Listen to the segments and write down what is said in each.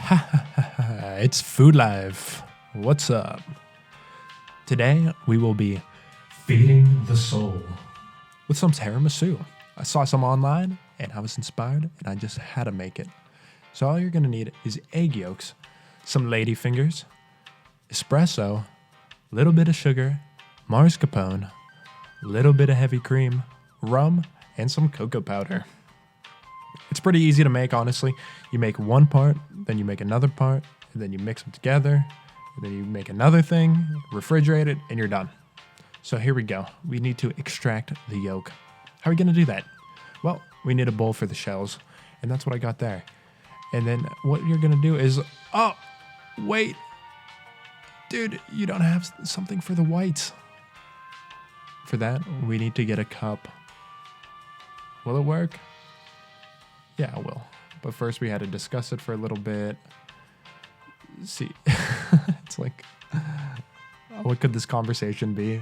It's Food Life. What's up? Today we will be feeding the soul with some tiramisu. I saw some online and I was inspired and I just had to make it. So all you're gonna need is egg yolks, some lady fingers, espresso, little bit of sugar, mascarpone, little bit of heavy cream, rum, and some cocoa powder. It's pretty easy to make, honestly. You make one part, then you make another part, and then you mix them together, and then you make another thing, refrigerate it, and you're done. So here we go. We need to extract the yolk. How are we going to do that? Well, we need a bowl for the shells, and that's what I got there. And then what you're going to do is, oh, wait. Dude, you don't have something for the whites. For that, we need to get a cup. Will it work? Yeah, I will. But first we had to discuss it for a little bit. See, it's like, what could this conversation be?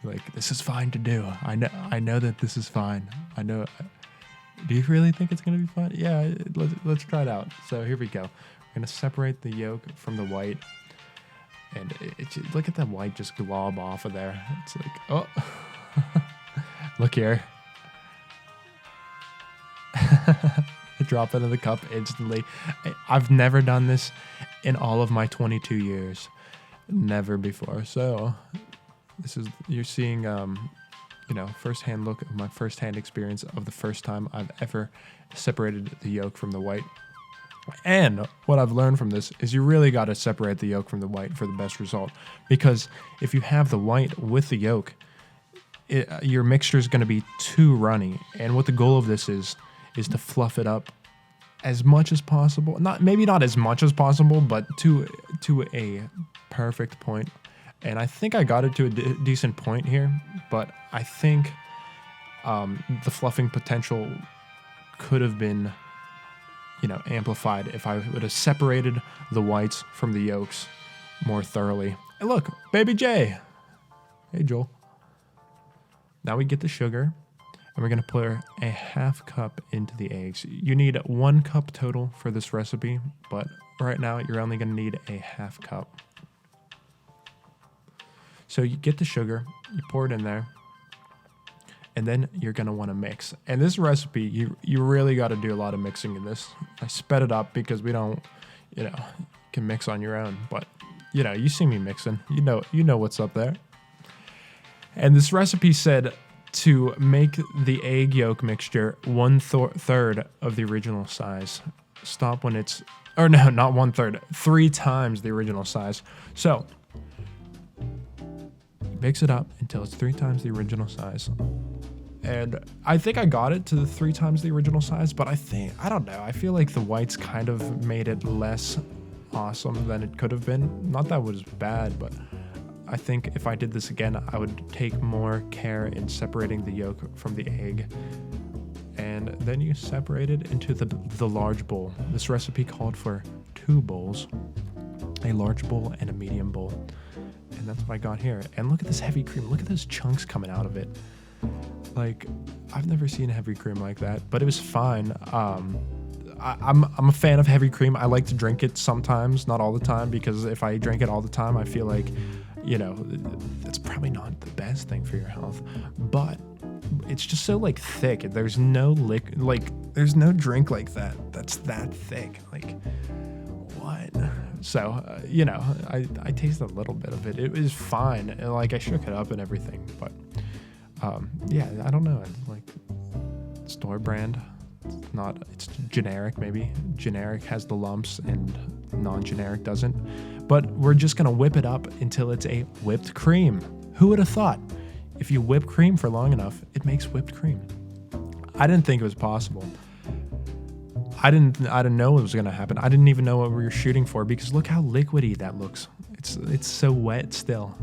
Like, this is fine to do. I know that this is fine. I know. Do you really think it's going to be fun? Yeah, let's try it out. So here we go. We're going to separate the yolk from the white. And look at that white just glob off of there. It's like, oh, look here. Drop it in the cup instantly. I've never done this in all of my 22 years. Never before. So this is, you're seeing, firsthand look of my firsthand experience of the first time I've ever separated the yolk from the white. And what I've learned from this is you really got to separate the yolk from the white for the best result. Because if you have the white with the yolk, your mixture is going to be too runny. And what the goal of this is to fluff it up as much as possible. Maybe not as much as possible, but to a perfect point. And I think I got it to a decent point here, but I think the fluffing potential could have been, amplified if I would have separated the whites from the yolks more thoroughly. And look, baby J. Hey, Joel. Now we get the sugar. And we're going to pour a half cup into the eggs. You need 1 cup total for this recipe, but right now you're only going to need a half cup. So you get the sugar, you pour it in there, and then you're going to want to mix. And this recipe, you really got to do a lot of mixing in this. I sped it up because we don't, can mix on your own. But, you see me mixing. You know what's up there. And this recipe said to make the egg yolk mixture 1/3 of the original size. Stop when it's, or no, not 1/3, 3 times the original size. So mix it up until it's 3 times the original size. And I think I got it to the 3 times the original size, but I don't know. I feel like the whites kind of made it less awesome than it could have been. Not that it was bad, but I think if I did this again, I would take more care in separating the yolk from the egg. And then you separate it into the large bowl. This recipe called for 2 bowls, a large bowl and a medium bowl. And that's what I got here. And look at this heavy cream. Look at those chunks coming out of it. Like, I've never seen heavy cream like that, but it was fine. I'm a fan of heavy cream. I like to drink it sometimes, not all the time, because if I drink it all the time, I feel like, that's probably not the best thing for your health. But it's just so thick. There's no there's no drink like that that's that thick. Like, what? So I tasted a little bit of it. It was fine. And, I shook it up and everything. But I don't know. It's store brand. It's generic maybe. Generic has the lumps and non-generic doesn't. But we're just going to whip it up until it's a whipped cream. Who would have thought? If you whip cream for long enough, it makes whipped cream. I didn't think it was possible. I didn't know what was going to happen. I didn't even know what we were shooting for because look how liquidy that looks. It's so wet still.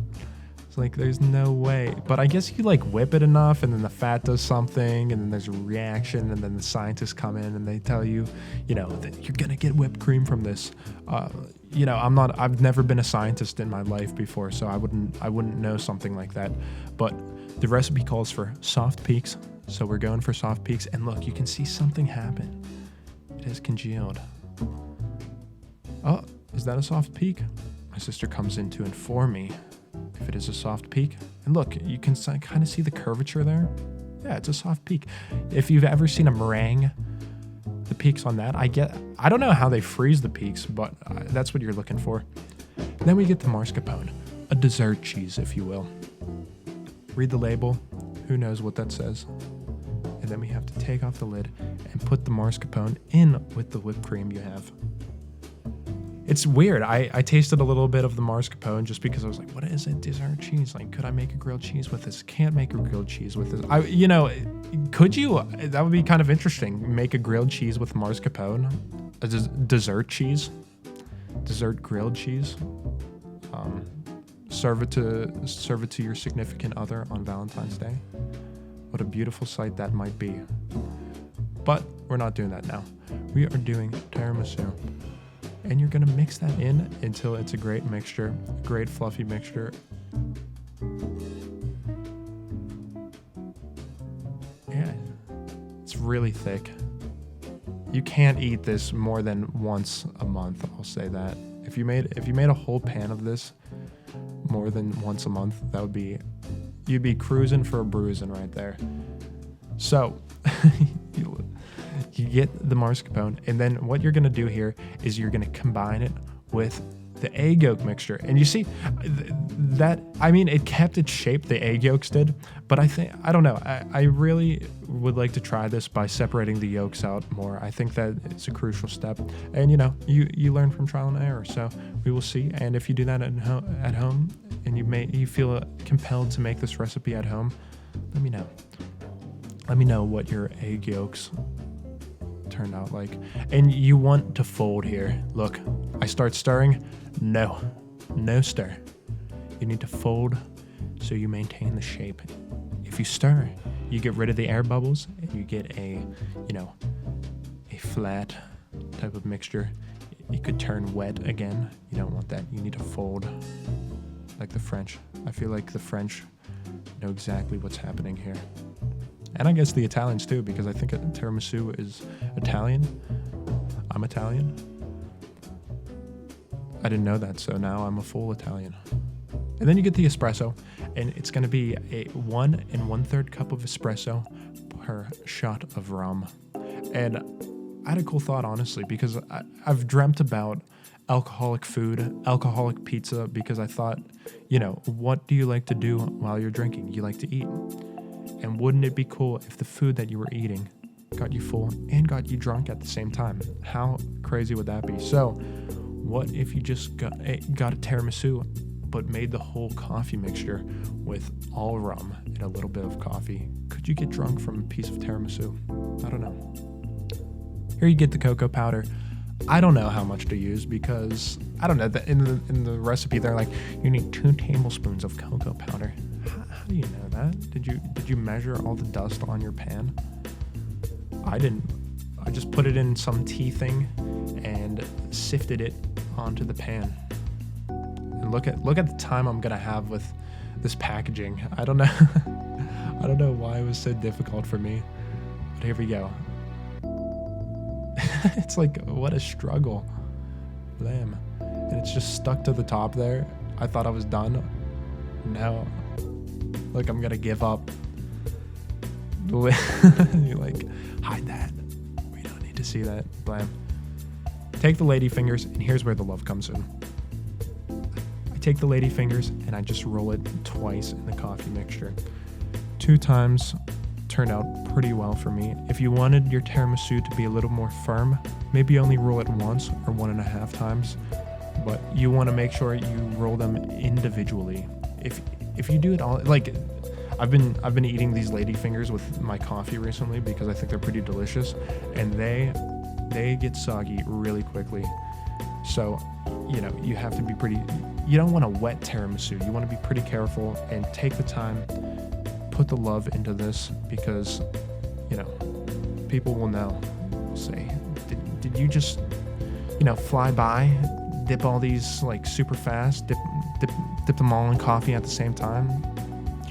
It's like there's no way. But I guess you whip it enough and then the fat does something and then there's a reaction and then the scientists come in and they tell you, that you're going to get whipped cream from this. I've never been a scientist in my life before, so I wouldn't know something like that. But the recipe calls for soft peaks. So we're going for soft peaks and look, you can see something happen. It has congealed. Oh, is that a soft peak? My sister comes in to inform me if it is a soft peak. And look, you can kind of see the curvature there. Yeah, it's a soft peak. If you've ever seen a meringue, the peaks on that, I don't know how they freeze the peaks, but that's what you're looking for. Then we get the mascarpone, a dessert cheese, if you will. Read the label. Who knows what that says? And then we have to take off the lid and put the mascarpone in with the whipped cream you have. It's weird. I tasted a little bit of the mascarpone just because I was like, what is it? Dessert cheese? Like, could I make a grilled cheese with this? Can't make a grilled cheese with this. Could you? That would be kind of interesting. Make a grilled cheese with mascarpone. A dessert cheese. Dessert grilled cheese. Serve it to your significant other on Valentine's Day. What a beautiful sight that might be. But we're not doing that now. We are doing tiramisu. And you're gonna mix that in until it's a great mixture, great fluffy mixture. Yeah, it's really thick. You can't eat this more than once a month, I'll say that. If you made a whole pan of this more than once a month, you'd be cruising for a bruising right there. So you get the mascarpone, and then what you're gonna do here is you're gonna combine it with the egg yolk mixture. And you see that, it kept its shape, the egg yolks did, but I don't know, I really would like to try this by separating the yolks out more. I think that it's a crucial step, and you learn from trial and error, so we will see. And if you do that at home and you feel compelled to make this recipe at home, let me know what your egg yolks turned out like. And you want to fold here. Look, I start stirring. No stir. You need to fold so you maintain the shape. If you stir, you get rid of the air bubbles and you get a flat type of mixture. It could turn wet again. You don't want that. You need to fold like the French. I feel like the French know exactly what's happening here. And I guess the Italians too, because I think tiramisu is Italian. I'm Italian. I didn't know that, so now I'm a full Italian. And then you get the espresso, and it's going to be a 1 1/3 cup of espresso per shot of rum. And I had a cool thought, honestly, because I've dreamt about alcoholic food, alcoholic pizza, because I thought, what do you like to do while you're drinking? You like to eat. And wouldn't it be cool if the food that you were eating got you full and got you drunk at the same time? How crazy would that be? So what if you just got a tiramisu, but made the whole coffee mixture with all rum and a little bit of coffee? Could you get drunk from a piece of tiramisu? I don't know. Here you get the cocoa powder. I don't know how much to use because, I don't know, in the recipe they're like, you need 2 tablespoons of cocoa powder. How do you know that? Did you measure all the dust on your pan? I didn't. I just put it in some tea thing and sifted it onto the pan. And look at the time I'm gonna have with this packaging. I don't know. I don't know why it was so difficult for me. But here we go. It's like, what a struggle. Blam. And it's just stuck to the top there. I thought I was done. Now, look, I'm gonna give up. You're like, hide that. We don't need to see that. Blam. Take the lady fingers, and here's where the love comes in. I take the lady fingers, and I just roll it twice in the coffee mixture. 2 times turned out pretty well for me. If you wanted your tiramisu to be a little more firm, maybe only roll it once or 1.5 times, but you want to make sure you roll them individually. If you do it all, like I've been eating these lady fingers with my coffee recently because I think they're pretty delicious, and they get soggy really quickly. So, you have to be you don't want a wet tiramisu. You want to be pretty careful and take the time, put the love into this, because, people will know. Say, did you just, fly by, dip all these like super fast, dip them all in coffee at the same time?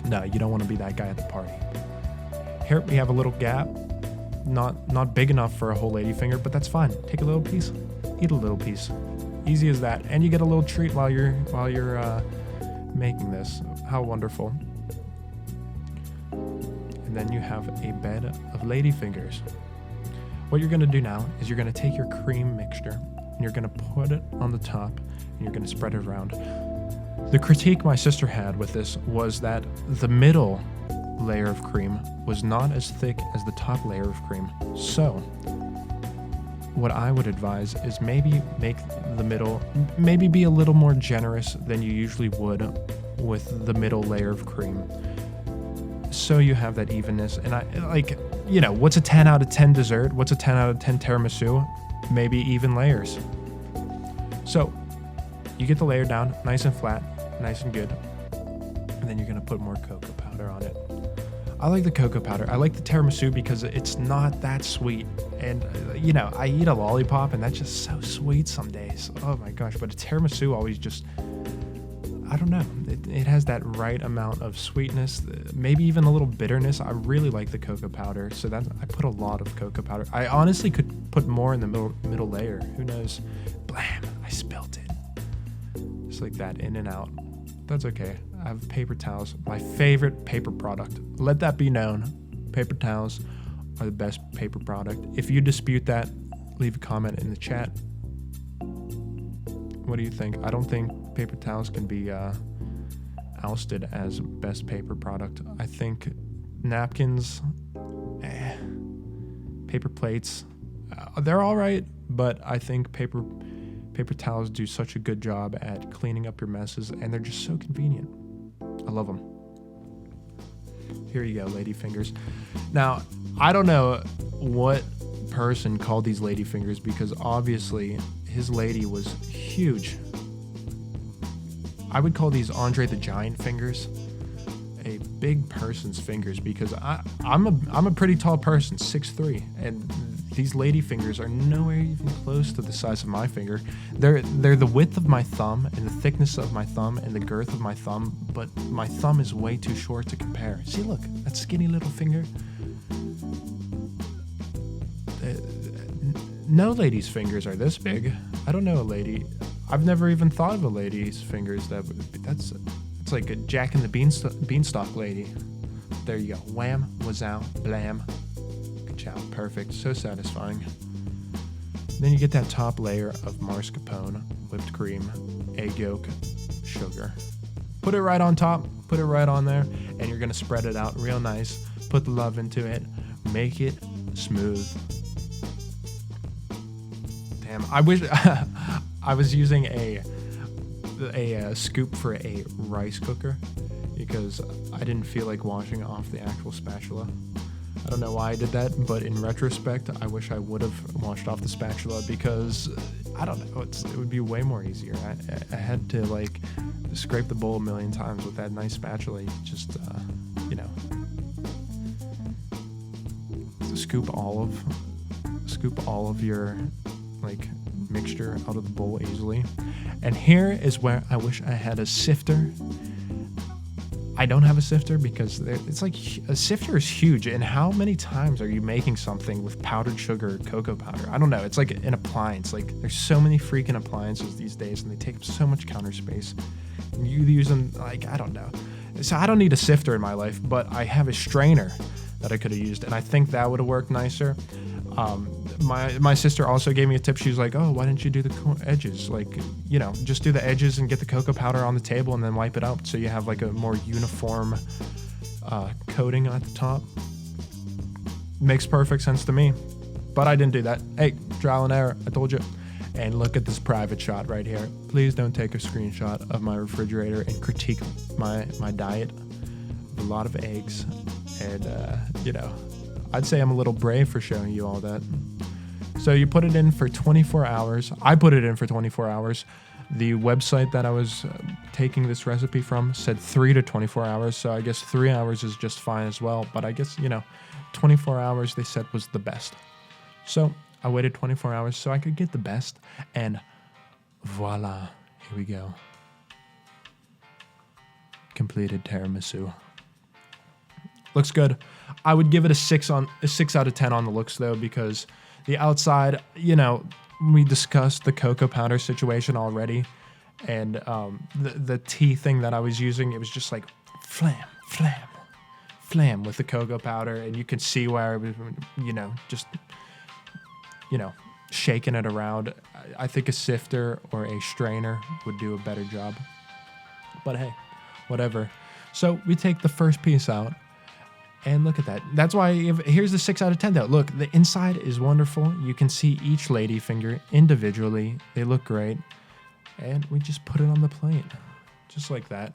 No, you don't want to be that guy at the party. Here we have a little gap, not big enough for a whole lady finger, but that's fine. Take a little piece, eat a little piece. Easy as that. And you get a little treat while you're making this. How wonderful. And then you have a bed of ladyfingers. What you're gonna do now is you're gonna take your cream mixture and you're gonna put it on the top and you're gonna spread it around. The critique my sister had with this was that the middle layer of cream was not as thick as the top layer of cream. So what I would advise is maybe make the middle, maybe be a little more generous than you usually would with the middle layer of cream, so you have that evenness. And I like, you know, what's a 10 out of 10 dessert? What's a 10 out of 10 tiramisu? Maybe even layers. So you get the layer down nice and flat, nice and good, and then you're gonna put more cocoa powder on it. I like the cocoa powder. I like the tiramisu because it's not that sweet. And, you know, I eat a lollipop and that's just so sweet some days. Oh my gosh, but a tiramisu always just, I don't know. It has that right amount of sweetness, maybe even a little bitterness. I really like the cocoa powder, so I put a lot of cocoa powder. I honestly could put more in the middle layer. Who knows? Blam, I spilt it. Just like that, in and out. That's okay. I have paper towels, my favorite paper product. Let that be known. Paper towels are the best paper product. If you dispute that, leave a comment in the chat. What do you think? I don't think paper towels can be ousted as best paper product. I think napkins, paper plates, they're all right, but I think paper towels do such a good job at cleaning up your messes, and they're just so convenient. I love them. Here you go, ladyfingers. Now, I don't know what person called these ladyfingers, because obviously his lady was huge. I would call these Andre the Giant fingers, a big person's fingers, because I'm a pretty tall person, 6'3", and these lady fingers are nowhere even close to the size of my finger. They're the width of my thumb and the thickness of my thumb and the girth of my thumb, but my thumb is way too short to compare. See, look, that skinny little finger. No lady's fingers are this big. I don't know a lady. I've never even thought of a lady's fingers it's like a Jack and the Beanstalk lady. There you go. Wham, wazow, blam. Good job. Perfect. So satisfying. Then you get that top layer of mascarpone, whipped cream, egg yolk, sugar. Put it right on top. Put it right on there. And you're going to spread it out real nice. Put the love into it. Make it smooth. Damn, I wish I was using a scoop for a rice cooker, because I didn't feel like washing off the actual spatula. I don't know why I did that, but in retrospect, I wish I would have washed off the spatula, because I don't know, it would be way more easier. I had to like scrape the bowl a million times. With that nice spatula. You just you know, scoop all of your like mixture out of the bowl easily. And here is where I wish I had a sifter. I don't have a sifter because it's like a sifter is huge. And how many times are you making something with powdered sugar or cocoa powder? I don't know. It's like an appliance. Like, there's so many freaking appliances these days, and they take up so much counter space. And you use them, like, I don't know. So I don't need a sifter in my life, but I have a strainer that I could have used, and I think that would have worked nicer. My sister also gave me a tip. She was like, oh, why didn't you do the edges? Like, you know, just do the edges and get the cocoa powder on the table and then wipe it out, so you have like a more uniform coating at the top. Makes perfect sense to me, but I didn't do that. Hey, trial and error, I told you. And look at this private shot right here. Please don't take a screenshot of my refrigerator and critique my diet. A lot of eggs, and you know, I'd say I'm a little brave for showing you all that. So you put it in for 24 hours. I put it in for 24 hours. The website that I was taking this recipe from said 3 to 24 hours. So I guess 3 hours is just fine as well. But I guess, you know, 24 hours they said was the best. So I waited 24 hours so I could get the best. And voila, here we go. Completed tiramisu. Looks good. I would give it a 6 out of 10 on the looks though, because the outside, you know, we discussed the cocoa powder situation already, and the tea thing that I was using, it was just like flam with the cocoa powder, and you could see where I was, just shaking it around. I think a sifter or a strainer would do a better job. But hey, whatever. So we take the first piece out, and look at that. That's why, here's the 6 out of 10 though. Look, the inside is wonderful. You can see each lady finger individually. They look great. And we just put it on the plate, just like that.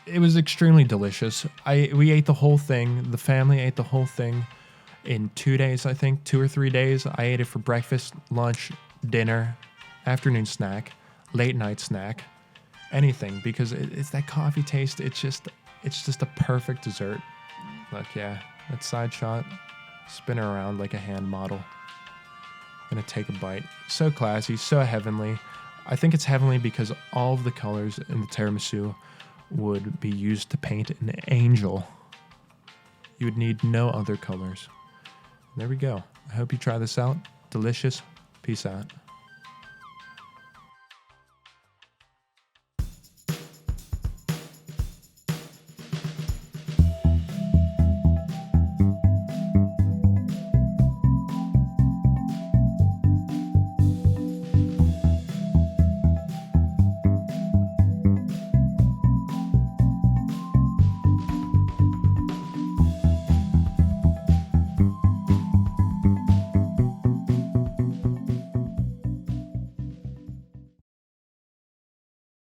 It was extremely delicious. We ate the whole thing. The family ate the whole thing in 2 days, I think, 2 or 3 days. I ate it for breakfast, lunch, dinner, afternoon snack, late night snack, anything, because it's that coffee taste. It's just a perfect dessert. Look, yeah, that side shot, spin her around like a hand model. Gonna take a bite. So classy, so heavenly. I think it's heavenly because all of the colors in the tiramisu would be used to paint an angel. You would need no other colors. There we go. I hope you try this out. Delicious. Peace out.